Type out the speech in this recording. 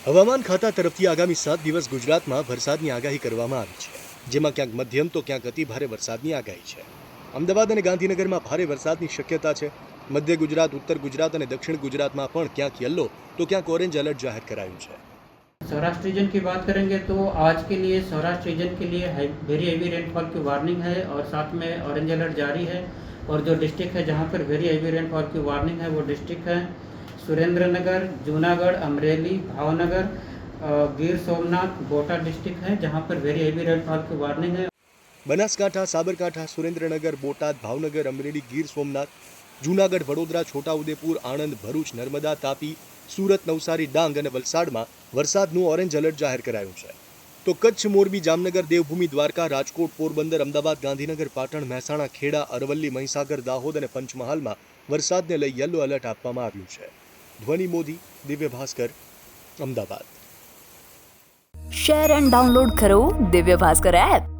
હવામાન ખાતા તરફથી આગામી 7 દિવસ ગુજરાતમાં વરસાદની આગાહી કરવામાં આવી છે, જેમાં ક્યાંક મધ્યમ તો ક્યાંક અતિ ભારે વરસાદની આગાહી છે। અમદાવાદ અને ગાંધીનગરમાં ભારે વરસાદની શક્યતા છે। મધ્ય ગુજરાત, ઉત્તર ગુજરાત અને દક્ષિણ ગુજરાતમાં પણ ક્યાંક યલો तो ક્યાંક ઓરેન્જ अलर्ट जाहिर कराયું છે। सौराष्ट्र रीजन की बात करेंगे तो आज के लिए सौराष्ट्र रीजन के लिए वेरी हेवी रेनफॉल की वार्निंग है और साथ में ऑरेंज अलर्ट जारी है। और जो डिस्ट्रिक्ट है जहां पर वेरी हेवी रेनफॉल की वार्निंग है वो डिस्ट्रिक्ट है सुरेंद्रनगर, जूनागढ़, अमरेली, भावनगर, गिर सोमनाथ, बोटाद डिस्ट्रिक्ट है जहां पर वेरी हेवी रेनफॉल की वार्निंग है। બનાસકાંઠા, સાબરકાંઠા, સુરેન્દ્રનગર, બોટાદ, ભાવનગર, અમરેલી, ગીર સોમનાથ, જૂનાગઢ, વડોદરા, છોટાઉદેપુર, આણંદ, ભરૂચ, નર્મદા, તાપી, સુરત, નવસારી, ડાંગ અને વલસાડમાં વરસાદનું ઓરેન્જ એલર્ટ જાહેર કરાયું છે। તો કચ્છ, મોરબી, જામનગર, દેવભૂમિ, દ્વારકા, રાજકોટ, પોરબંદર, અમદાવાદ, ગાંધીનગર, પાટણ, મહેસાણા, ખેડા, અરવલ્લી, મહીસાગર, દાહોદ અને પંચમહાલમાં વરસાદને લઈ યલો એલર્ટ આપવામાં આવ્યું છે। ધ્વનિ Modi, Divya Bhaskar, Ahmedabad. Share and download કરો દિવ્ય ભાસ્કર એપ।